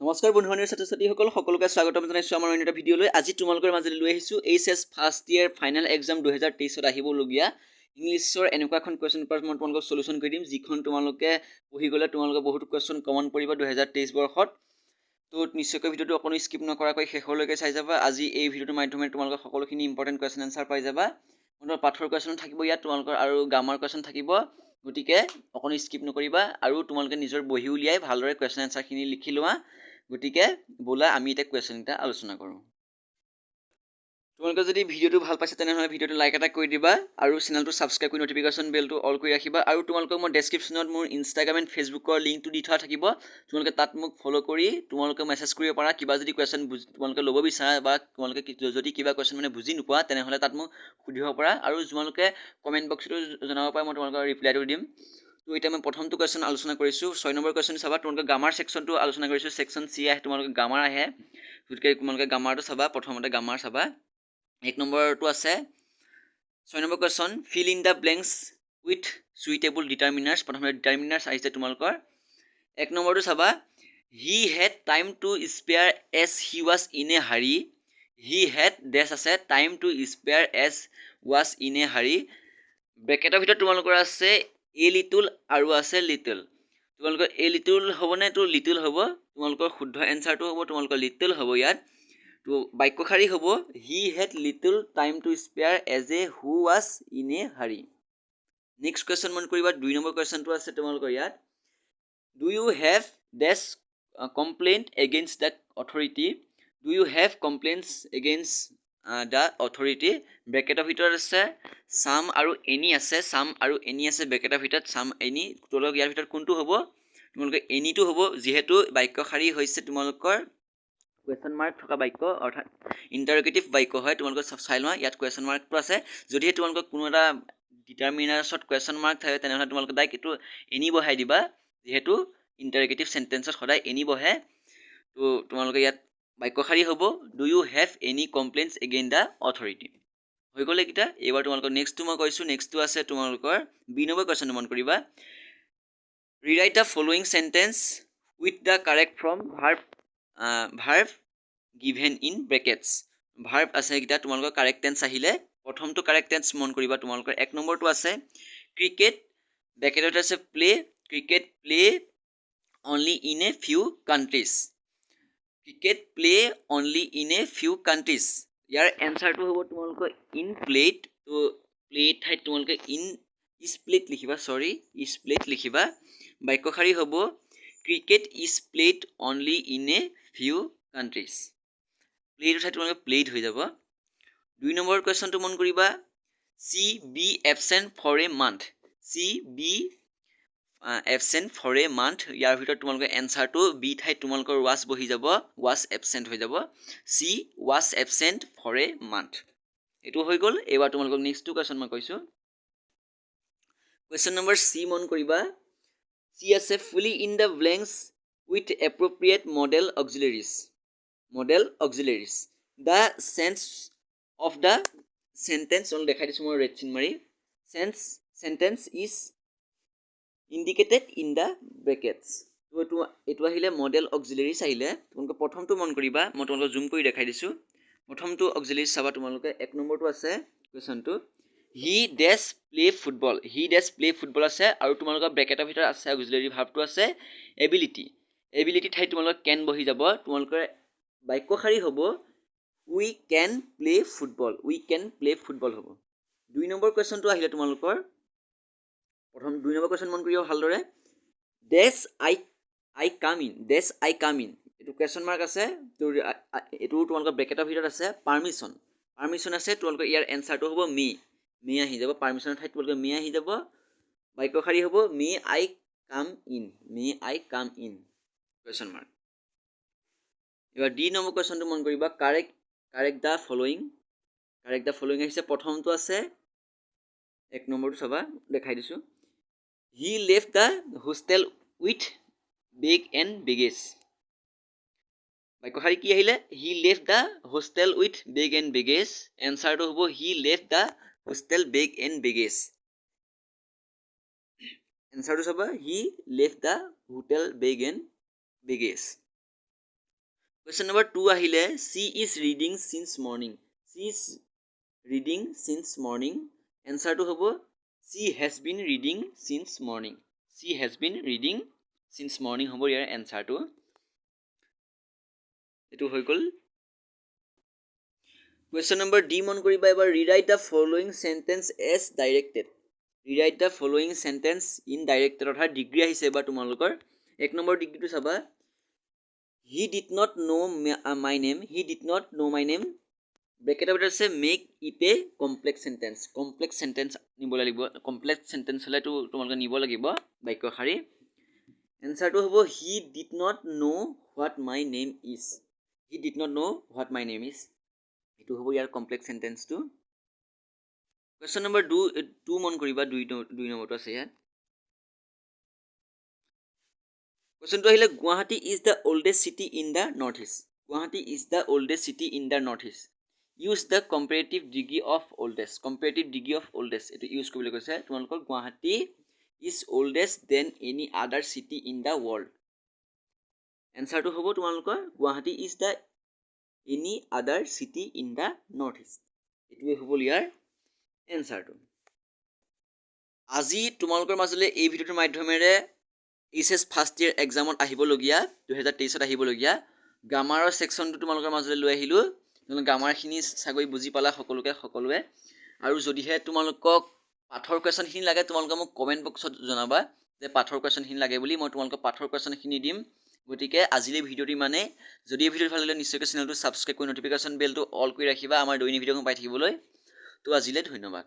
নমস্কাৰ বন্ধু-বান্ধৱী ছাত্ৰ-ছাত্ৰীসকল সকলোকে স্বাগতম জনাইছো আমাৰ অন্য এটা ভিডিঅ'লৈ। আজি তোমালোকৰ মাজলৈ লৈ আহিছো HS first year final exam 2023ত আহিবলগীয়া ইংলিছৰ এনেকুৱা এখন কোৱেশ্চন পেপাৰ মই তোমালোকক সলিউশন কৰি দিম যিখন তোমালোকে পঢ়ি গলে তোমালোকে বহুত কোৱেশ্চন কমন পৰিব 2023 বৰ্ষত। তো নিশ্চয়কৈ ভিডিঅ'টো অকণো স্কিপ নকৰাকৈ শেষলৈকে চাই যাবা। আজি এই ভিডিঅ'টোৰ মাধ্যমেৰে তোমালোকে সকলোখিনি ইম্পৰ্টেণ্ট কুৱেশ্চন আনসাৰ পাই যাবা। তোমাৰ পাঠৰ কুৱেশ্চন থাকিব ইয়াত তোমালোকৰ আৰু গ্ৰামাৰ কুৱেশ্চন থাকিব। গতিকে অকণো স্কিপ নকৰিবা আৰু তোমালোকে নিজৰ বহি উলিয়াই ভালদৰে কুৱেশ্চন আনসাৰখিনি লিখি লোৱা। গতিকে বলা আমি এটা কুৱেশ্চন এটা আলোচনা কৰোঁ। তোমালোকে যদি ভিডিঅ'টো ভাল পাইছে তেনেহলে ভিডিঅ'টো লাইক এটা কৰি দিবা আৰু চেনেলটো সাবস্ক্ৰাইব কৰি নটিফিকেশন বেলটো অল কৰি ৰাখিবা আৰু তোমালোকক মই ডেসক্ৰিপচনত মোৰ ইনষ্টাগ্ৰাম এণ্ড ফেচবুকৰ লিংকটো দি থোৱা থাকিব। তোমালোকে তাত মোক ফলো কৰি তোমালোকে মেছেজ কৰিব পাৰা। কিবা যদি কুৱেশ্চন তোমালোকে ল'ব বিচাৰা বা তোমালোকে যদি কিবা কুৱেশ্চন মানে বুজি নোপোৱা তেনেহলে তাত মোক সুধিব পাৰা আৰু তোমালোকে কমেন্ট বক্সটো জনাব পাৰা, মই তোমালোকক ৰিপ্লাইটো দিম। তো এতিয়া মই প্ৰথমটো কুৱেশ্চন আলোচনা কৰিছোঁ। 6 নম্বৰ কুৱেশ্চন চাবা। তোমালোকে গ্ৰামাৰ সেকশনটো আলোচনা কৰিছোঁ। সেকশন সি আহে তোমালোকে গ্ৰামাৰ আহে। গতিকে তোমালোকে গ্ৰামাৰটো চাবা। প্ৰথমতে গ্ৰামাৰ চাবা। 1 নম্বৰটো আছে 6 number question fill in the blanks with suitable determiners. প্ৰথমতে ডিটাৰমিনাৰ্ছ আহিছে তোমালোকৰ। 1 নম্বৰটো চাবা he had time to spare as he was in a hurry. He had dash আছে time to spare as was in a hurry. ব্ৰেকেটৰ ভিতৰত তোমালোকৰ আছে এ লিটল আৰু আছে লিটল। তোমালোকৰ এ লিটল হ'ব নে তো লিটল হ'ব? তোমালোকৰ শুদ্ধ এনসাৰটো হ'ব তোমালোকৰ লিটল হ'ব ইয়াত। তো বাক্যশাৰী হ'ব he had little time to spare as a who was in a hurry. Next question মন কৰিবা। 2 নম্বৰ কুৱেশ্চনটো আছে তোমালোকৰ ইয়াত do you have this complaint against the authority. Do you have complaints against the authority. ব্ৰেকেটৰ ভিতৰত আছে সাম আৰু any আছে। সাম আৰু এনি আছে ব্ৰেকেটৰ ভিতৰত। সাম এনি তোমালোকৰ ইয়াৰ ভিতৰত কোনটো হ'ব? তোমালোকে এনিটো হ'ব যিহেতু বাক্যশাৰী হৈছে তোমালোকৰ কুৱেশ্চন মাৰ্ক থকা বাক্য অৰ্থাৎ ইণ্টাৰগেটিভ বাক্য হয়। তোমালোকে চাই লোৱা ইয়াত কুৱেশ্চন মাৰ্কটো আছে। যদিহে তোমালোকক কোনো এটা ডিটাৰমিনাৰ্ছত কুৱেশ্চন মাৰ্ক থাকে তেনেহ'লে তোমালোকে ডাইৰেক্ট এইটো এনি বহাই দিবা যিহেতু ইণ্টাৰগেটিভ সেন্টেন্সত সদায় এনি বহে। তো তোমালোকে ইয়াত বাক্যশাৰী হ'ব do you have any complaints again the authority. হৈ গ'ল এইকেইটা। এইবাৰ তোমালোকৰ নেক্সটটো মই কৈছোঁ। নেক্সটটো আছে তোমালোকৰ 2 নম্বৰ কুৱেশ্চনটো মন কৰিবা rewrite the following sentence with the correct form verb given in brackets. Verb আছে এইকেইটা তোমালোকৰ কাৰেক্ট টেন্স আহিলে প্ৰথমটো কাৰেক্ট টেন্স মন কৰিবা তোমালোকৰ। 1 নম্বৰটো আছে ক্ৰিকেট ব্ৰেকেটত আছে play. Cricket play only in a few countries. Cricket play only in a few countries. ইয়াৰ এনসাৰটো হ'ব তোমালোকৰ ইন প্লেট। তো প্লেট ঠাইত তোমালোকে ইন ইজ প্লেট লিখিবা। ইজ প্লেট লিখিবা। বাক্যশাৰী হ'ব cricket is played only in a few countries. প্লেটো ঠাইত তোমালোকে প্লেট হৈ যাব। 2 নম্বৰ কুৱেশ্চনটো মন কৰিবা she be absent for a month. She be absent for a month. ইয়াৰ ভিতৰত তোমালোকে এনসাৰটো বি ঠাইত তোমালোকৰ ৱাজ বহি যাব। ৱাজ এবচেণ্ট হৈ যাব। She was absent for a month. এইটো হৈ গ'ল। এইবাৰ তোমালোকক নেক্সটটো কুৱেশ্চন মই কৈছোঁ। কুৱেশ্চন নম্বৰ চি মন কৰিবা। চি আছে fill in the blanks with appropriate modal auxiliaries. Modal auxiliaries the sense of the sentence অলপ দেখাই দিছোঁ মই ৰেড চিন মাৰি। Sentence is indicated in the brackets. তো এইটো আহিলে মডেল অক্সিলেৰিজ আহিলে। তোমালোকে প্ৰথমটো মন কৰিবা। মই তোমালোকক জুম কৰি দেখাই দিছোঁ। প্ৰথমটো অক্সিলেৰিজ চাবা তোমালোকে। 1 নম্বৰটো আছে কুৱেশ্যনটো হি ডেছ প্লে ফুটবল। হি ডেছ প্লে ফুটবল আছে আৰু তোমালোকৰ ব্ৰেকেটৰ ভিতৰত আছে অক্সিলেৰি ভাৰ্বটো আছে এবিলিটি। এবিলিটি ঠাইত তোমালোকৰ কেন বহি যাব। তোমালোকৰ বাক্যশাৰী হ'ব we can play football. We can play football হ'ব। 2 নম্বৰ কুৱেশ্যনটো আহিলে তোমালোকৰ প্ৰথম 2 নম্বৰ কুৱেশ্যন মন কৰিব ভালদৰে ডেছ আই come in. Dash I come in এইটো কুৱেশ্যন মাৰ্ক আছে। তো এইটো তোমালোকৰ ব্ৰেকেটৰ ভিতৰত আছে পাৰ্মিশ্যন। পাৰ্মিশ্যন আছে তোমালোকৰ ইয়াৰ এনসাৰটো হ'ব মে। মে আহি যাব। পাৰ্মিশ্যনৰ ঠাইত তোমালোকে মে আহি যাব। বাক্যশাৰী হ'ব মে I come in. May I come in question mark. এবাৰ ডি নম্বৰ কুৱেশ্যনটো মন কৰিবা correct the following. Correct the following আহিছে। প্ৰথমটো আছে 1 নম্বৰটো চাবা দেখাই দিছোঁ he left the hostel with bag and baggage. বাক্যশাৰী কি আহিলে he left the hostel with bag and baggage. এনসাৰটো হ'ব he left the hostel bag and baggage. এনসাৰটো চাবা he left the hotel bag and baggage. Question number 2 আহিলে she is reading since morning. She is reading since morning. Answer to hobo she has been reading since morning. She has been reading since morning hobo year answer to. এটো হৈ গল. Question number D মন কৰিবা এবাৰ rewrite the following sentence as directed. Rewrite the following sentence in directed অৰ্থাৎ degree আহিছে এবাৰ তোমালোকৰ 1 number ডিগ্ৰীটো চাবা he did not know my name. He did not know my name. Bracket of it say make it a complex sentence. Complex sentence নিব লাগিব. Complex sentence হলে তো তোমালোকে নিব লাগিব বাক্য শাৰী. Answer to হ'ব he did not know what my name is. He did not know what my name is. এটো হ'ব ইয়াৰ complex sentence to. Question number 2 মন কৰিবা 2 নম্বৰটো আছে ইয়াত. Question to আহিলে Guwahati is the oldest city in the northeast. Guwahati is the oldest city in the northeast. Use the comparative degree of oldest. Comparative degree of oldest. এটো use কৰিবলৈ কৈছে তোমালোকৰ Guwahati is oldest than any other city in the world. Answer to হ'ব তোমালোকৰ Guwahati is the any other city in the northeast. এটোৱে হ'ব ইয়াৰ answer to. আজি তোমালোকৰ মাজলৈ এই ভিডিওটোৰ মাধ্যমেৰে HS ফাৰ্ষ্ট ইয়াৰ এক্সামত আহিবলগীয়া 2023ত আহিবলগীয়া গ্ৰামাৰৰ সেকশনটো তোমালোকৰ মাজলৈ লৈ আহিলো তোমালোক গ্ৰামাৰখিনি সাগৈ বুজি পালা সকলোৱে আৰু যদিহে তোমালোকক পাঠৰ কোৱেশ্চনখিনি লাগে তোমালোকে মোক কমেন্ট বক্সত জনাবা যে পাঠৰ কোৱেশ্চনখিনি লাগে বুলি মই তোমালোকক পাঠৰ কোৱেশ্চনখিনি দিম গতিকে আজিলৈ ভিডিওটি মানে যদি এই ভিডিওটো ভাল লাগিলে নিশ্চয়কৈ চেনেলটো সাবস্ক্ৰাইব কৰি নটিফিকেশন বেলটো অল কৰি ৰাখিবা আমাৰ দৈনিক ভিডিওখন পাই থাকিবলৈ তো আজিলৈ ধন্যবাদ